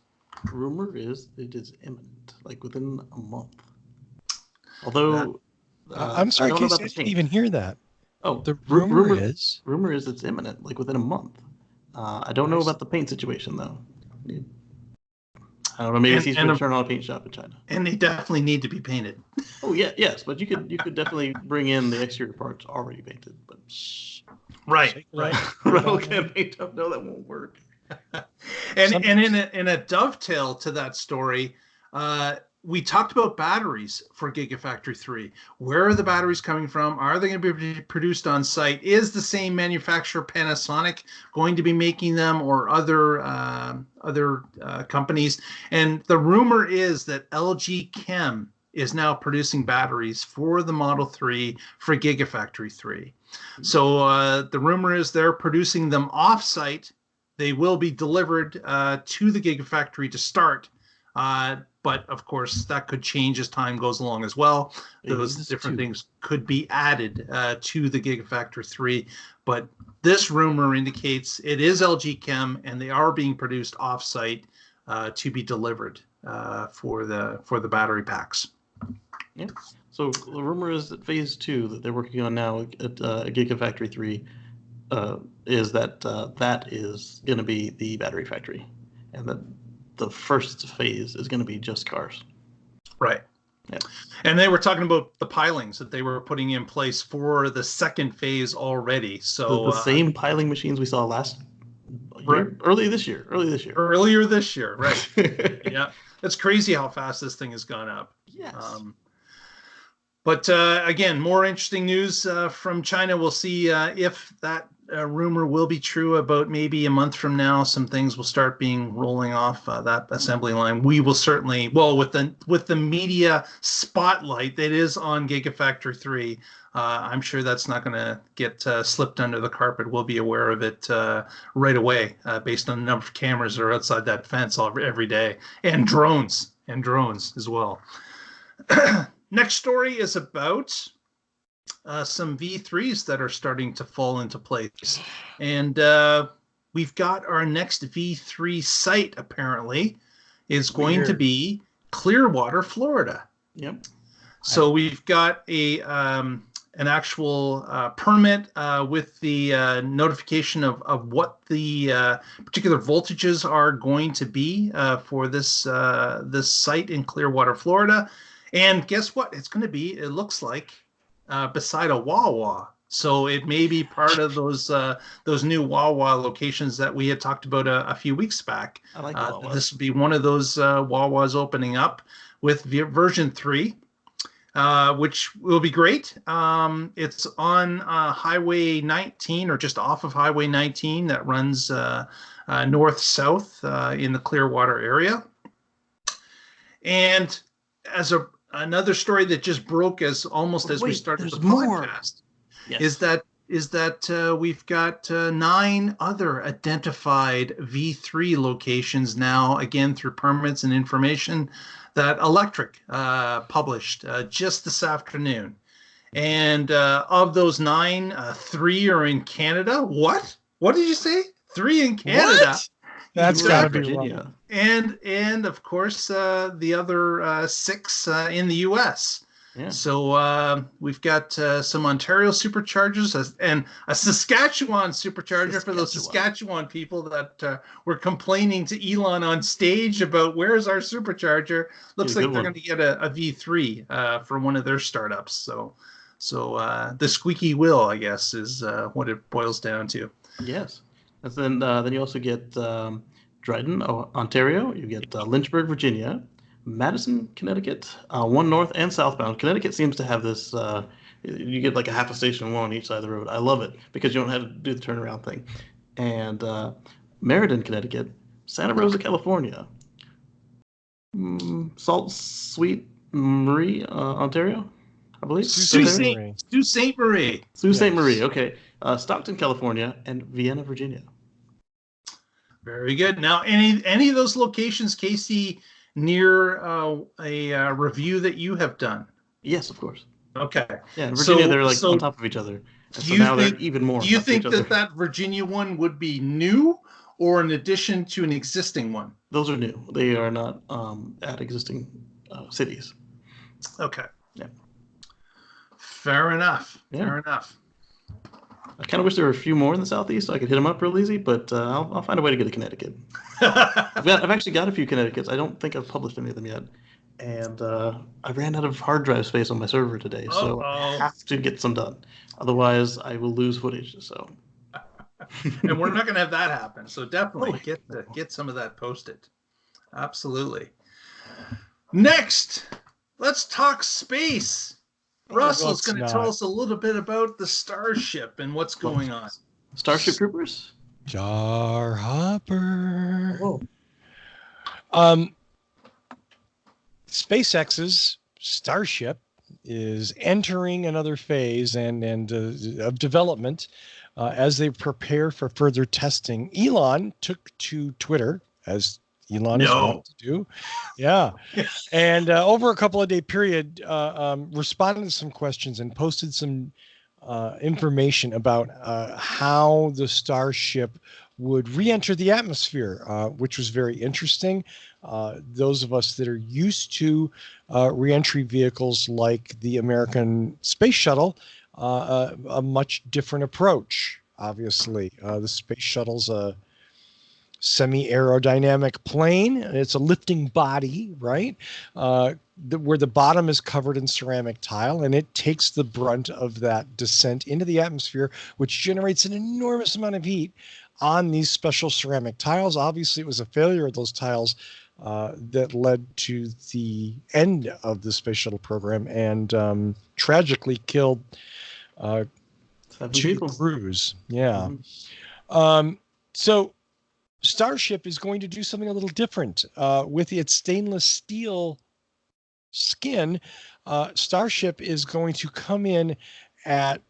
Rumor is it is imminent, like within a month. Although, I'm sorry, Casey, I didn't even hear that. Oh, the rumor is it's imminent, like within a month. I don't know about the paint situation though. I don't know. Maybe he's going to turn on a paint shop in China. And they definitely need to be painted. Oh yeah, yes, but you could definitely bring in the exterior parts already painted. But right. Rental can paint up. No, that won't work. And in a dovetail to that story, we talked about batteries for Gigafactory 3. Where are the batteries coming from? Are they going to be produced on site? Is the same manufacturer, Panasonic, going to be making them, or other companies? And the rumor is that LG Chem is now producing batteries for the Model 3 for Gigafactory 3. So the rumor is they're producing them off-site. They will be delivered to the Gigafactory to start. But of course, that could change as time goes along as well. Those different things could be added to the Gigafactory 3. But this rumor indicates it is LG Chem, and they are being produced off-site to be delivered for the battery packs. Yeah. So the rumor is that phase 2 that they're working on now at Gigafactory 3 is that that is going to be the battery factory, and that the first phase is going to be just cars. Right. Yeah. And they were talking about the pilings that they were putting in place for the second phase already. So the same piling machines we saw earlier this year. Earlier this year, right. Yeah. It's crazy how fast this thing has gone up. Yes. But again, more interesting news from China. We'll see if that rumor will be true. About maybe a month from now, some things will start being rolling off that assembly line. We will certainly, well, with the media spotlight that is on Gigafactory 3, I'm sure that's not going to get slipped under the carpet. We'll be aware of it right away based on the number of cameras that are outside that fence every day, and drones as well. Next story is about some V3s that are starting to fall into place. And we've got our next V3 site, apparently, is going to be Clearwater, Florida. Yep. So we've got an actual permit with the notification of what the particular voltages are going to be for this site in Clearwater, Florida. And guess what? It's going to be, it looks like, beside a Wawa. So it may be part of those new Wawa locations that we had talked about a few weeks back. I like Wawa. This would be one of those Wawas opening up with version 3, which will be great. It's on Highway 19, or just off of Highway 19, that runs north-south in the Clearwater area. And as another story that just broke as we started the podcast, yes, is that we've got 9 other identified V3 locations now, again through permits and information that Electric published just this afternoon. And of those 9, 3 are in Canada. What did you say? 3 in Canada? What? That's got to be Virginia. wrong. And of course the other 6 in the U.S. Yeah. So we've got some Ontario superchargers and a Saskatchewan supercharger for those Saskatchewan people that were complaining to Elon on stage about where's our supercharger. Looks like they're going to get a V3 for one of their startups. So the squeaky wheel, I guess, is what it boils down to. Yes. And then you also get Dryden, Ontario. You get Lynchburg, Virginia, Madison, Connecticut, one north and southbound. Connecticut seems to have this. You get like a half a station, one on each side of the road. I love it because you don't have to do the turnaround thing. And Meriden, Connecticut, Santa Rosa, California, Sault Ste. Marie, Ontario, I believe. Sault Ste. Marie. Sault Ste. Marie. Okay. Stockton, California, and Vienna, Virginia. Very good. Now, any of those locations, Casey, near a review that you have done? Yes, of course. Okay. Yeah, in Virginia, they're like on top of each other. And so now they're even more. Do you think that Virginia one would be new or in addition to an existing one? Those are new. They are not at existing cities. Okay. Yeah. Fair enough. Yeah. Fair enough. I kind of wish there were a few more in the Southeast so I could hit them up real easy, but I'll find a way to get to Connecticut. I've actually got a few Connecticut's. I don't think I've published any of them yet. And I ran out of hard drive space on my server today, so I have to get some done. Otherwise, I will lose footage. So, and we're not going to have that happen. So definitely get some of that posted. Absolutely. Next, let's talk space. Russell's going to tell us a little bit about the Starship and what's going on. Starship Troopers? Star Hopper. Oh. SpaceX's Starship is entering another phase and of development as they prepare for further testing. Elon took to Twitter, as Elon is wont to do. Yeah. And over a couple of day period, responded to some questions and posted some information about how the Starship would re-enter the atmosphere, which was very interesting. Those of us that are used to re-entry vehicles like the American Space Shuttle, a much different approach. obviously. The space shuttle's a semi-aerodynamic plane, and it's a lifting body, right? Where the bottom is covered in ceramic tile, and it takes the brunt of that descent into the atmosphere, which generates an enormous amount of heat on these special ceramic tiles. Obviously, it was a failure of those tiles that led to the end of the space shuttle program and tragically killed 7 two people. crews. Yeah. Mhm. So Starship is going to do something a little different with its stainless steel skin. Starship is going to come in at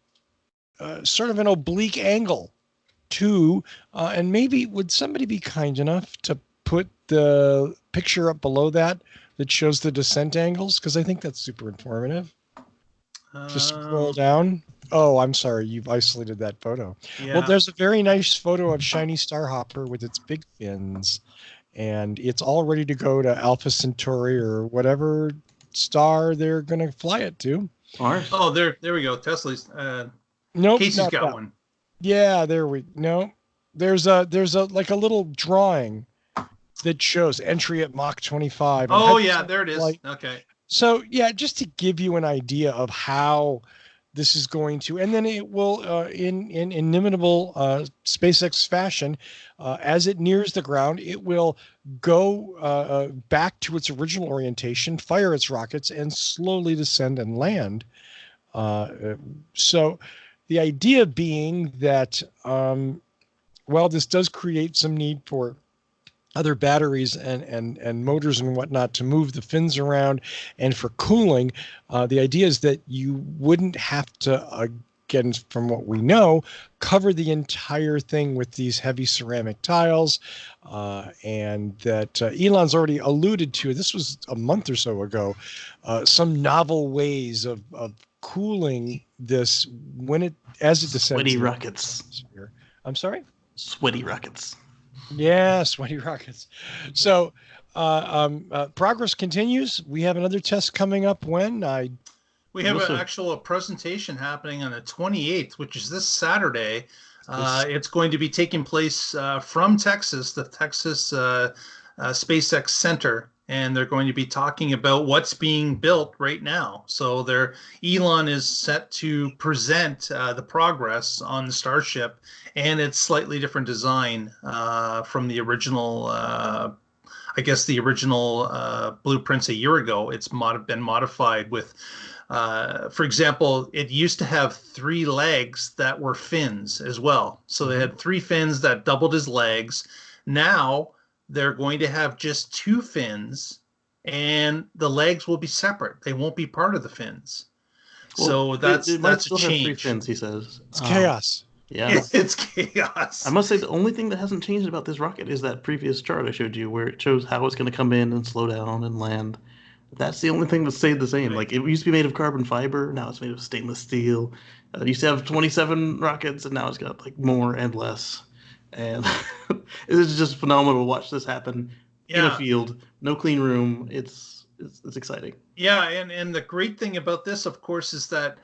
sort of an oblique angle to, and maybe would somebody be kind enough to put the picture up below that shows the descent angles? Because I think that's super informative. Just scroll down. Oh, I'm sorry. You've isolated that photo. Yeah. Well, there's a very nice photo of Shiny Starhopper with its big fins, and it's all ready to go to Alpha Centauri or whatever star they're going to fly it to. Mars. Oh, there we go. Tesla's. Nope, Casey's not got that. one. Yeah, there's a like a little drawing that shows entry at Mach 25. Oh yeah, there it is. Okay. So yeah, just to give you an idea of how this is going to, and then it will, in inimitable SpaceX fashion, as it nears the ground, it will go back to its original orientation, fire its rockets, and slowly descend and land. So the idea being that, well, this does create some need for other batteries and motors and whatnot to move the fins around, and for cooling. The idea is that you wouldn't have to, again, from what we know, cover the entire thing with these heavy ceramic tiles, and that Elon's already alluded to, this was a month or so ago, some novel ways of cooling this as it descends. Sweaty rockets. I'm sorry? Sweaty rockets. Yeah, sweaty rockets. So progress continues. We have another test coming up when? We have an actual presentation happening on the 28th, which is this Saturday. It's going to be taking place from Texas, the Texas SpaceX Center, and they're going to be talking about what's being built right now. So Elon is set to present the progress on the Starship and its slightly different design from the original, I guess the original blueprints a year ago. It's been modified with, for example, it used to have 3 legs that were fins as well. So they had 3 fins that doubled as legs. Now they're going to have just 2 fins, and the legs will be separate. They won't be part of the fins. Well, so that's a change. 3 fins, he says. It's chaos. Yeah, it's chaos. I must say the only thing that hasn't changed about this rocket is that previous chart I showed you, where it shows how it's going to come in and slow down and land. That's the only thing that stayed the same. Right. Like, it used to be made of carbon fiber. Now it's made of stainless steel. It used to have 27 rockets, and now it's got like more and less. And it's just phenomenal to watch this happen in a field, no clean room. It's exciting. Yeah, and the great thing about this, of course, is that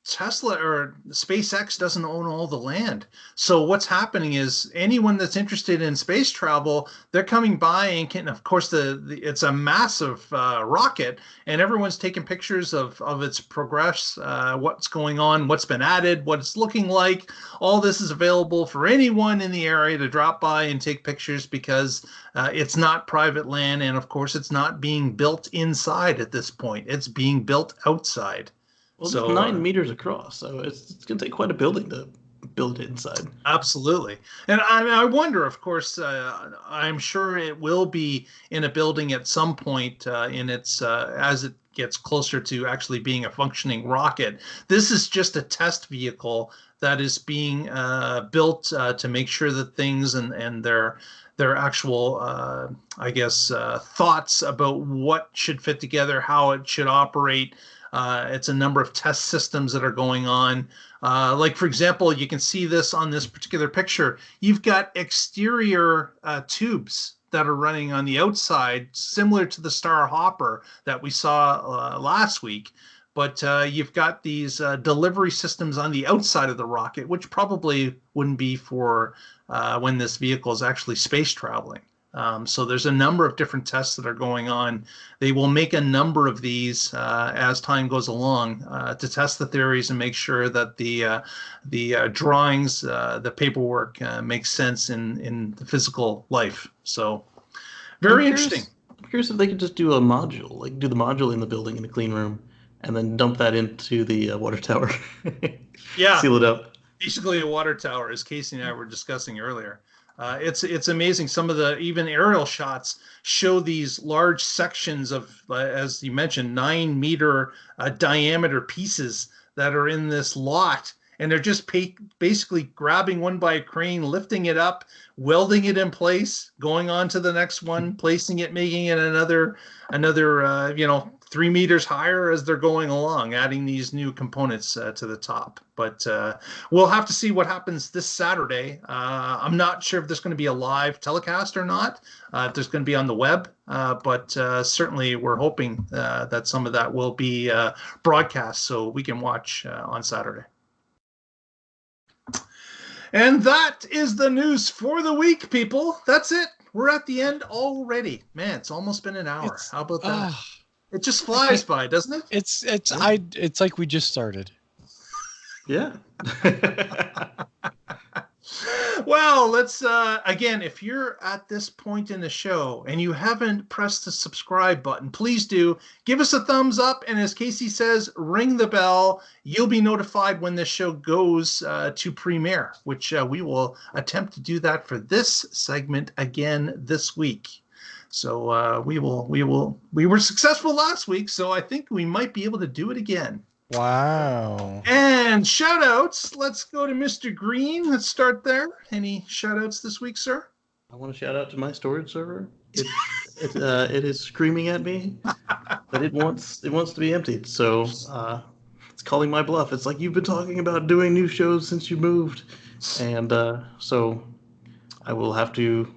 Tesla or SpaceX doesn't own all the land. So what's happening is anyone that's interested in space travel, they're coming by and can, of course, it's a massive rocket, and everyone's taking pictures of its progress, what's going on, what's been added, what it's looking like. All this is available for anyone in the area to drop by and take pictures, because it's not private land, and of course it's not being built inside at this point. It's being built outside. Well, it's 9 meters across, so it's going to take quite a building to build it inside. Absolutely. And I wonder, of course, I'm sure it will be in a building at some point in its as it gets closer to actually being a functioning rocket. This is just a test vehicle that is being built to make sure that things and their actual, I guess, thoughts about what should fit together, how it should operate. It's a number of test systems that are going on. Like, for example, you can see this on this particular picture. You've got exterior tubes that are running on the outside, similar to the Star Hopper that we saw last week. But you've got these delivery systems on the outside of the rocket, which probably wouldn't be for when this vehicle is actually space traveling. So there's a number of different tests that are going on. They will make a number of these as time goes along to test the theories and make sure that the drawings, the paperwork makes sense in the physical life. So very interesting. I'm curious if they could just do a module, like do the module in the building in the clean room, and then dump that into the water tower. Yeah. Seal it up. Basically a water tower, as Casey and I were discussing earlier. It's amazing. Some of the even aerial shots show these large sections of, as you mentioned, 9-meter diameter pieces that are in this lot. And they're just basically grabbing one by a crane, lifting it up, welding it in place, going on to the next one, placing it, making it another 3 meters higher as they're going along, adding these new components to the top. But we'll have to see what happens this Saturday. I'm not sure if there's going to be a live telecast or not, if there's going to be on the web, but certainly we're hoping that some of that will be broadcast so we can watch on Saturday. And that is the news for the week, people. That's it. We're at the end already. Man, it's almost been an hour. How about that? It just flies by, doesn't it? It's like we just started. Yeah. Well, let's again, if you're at this point in the show and you haven't pressed the subscribe button, please do. Give us a thumbs up, and as Casey says, ring the bell. You'll be notified when this show goes to premiere, which we will attempt to do that for this segment again this week. So we were successful last week, so I think we might be able to do it again. Wow. And shout outs. Let's go to Mr. Green. Let's start there. Any shout outs this week, sir? I want to shout out to my storage server. It is screaming at me that it wants to be emptied. So it's calling my bluff. It's like, you've been talking about doing new shows since you moved. And so I will have to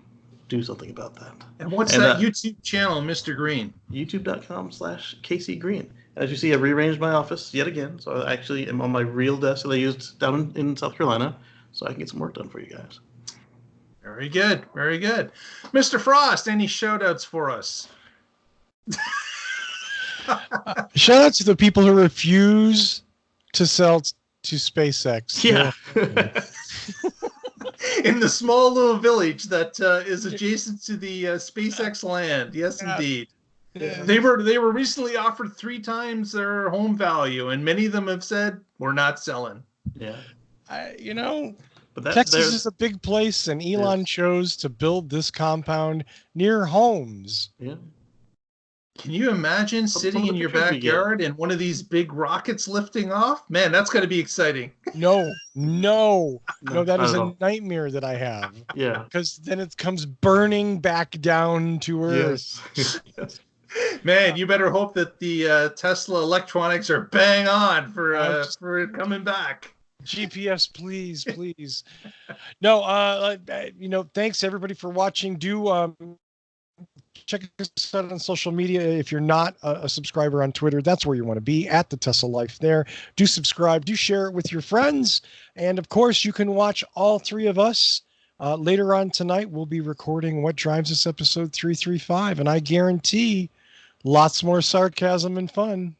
do something about that. And what's that YouTube channel, Mr. Green? YouTube.com/Casey Green. As you see, I've rearranged my office yet again. So I actually am on my real desk that I used down in South Carolina, so I can get some work done for you guys. Very good. Very good. Mr. Frost, any shout outs for us? Shout out to the people who refuse to sell to SpaceX. Yeah. In the small little village that is adjacent to the SpaceX land. Yes, indeed. Yeah. They were recently offered 3 times their home value, and many of them have said, we're not selling. Yeah. But Texas is a big place, and Elon chose to build this compound near homes. Yeah. Can you imagine sitting in your backyard and one of these big rockets lifting off? Man, that's going to be exciting. No, that is a nightmare that I have. Yeah. Because then it comes burning back down to Earth. Yes. Man, you better hope that the Tesla electronics are bang on for it coming back. GPS, please. No, thanks everybody for watching. Do check us out on social media. If you're not a subscriber on Twitter, that's where you want to be, at the Tesla Life there. Do subscribe, do share it with your friends. And of course, you can watch all 3 of us. Later on tonight, we'll be recording What Drives Us episode 335. And I guarantee lots more sarcasm and fun.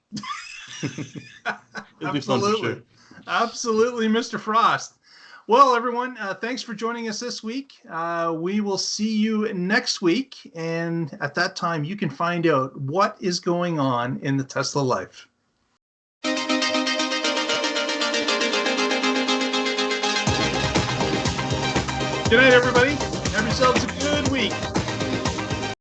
It'll be fun for sure. Absolutely, Mr. Frost. Well, everyone, thanks for joining us this week. We will see you next week. And at that time, you can find out what is going on in the Tesla life. Good night, everybody. Have yourselves a good week.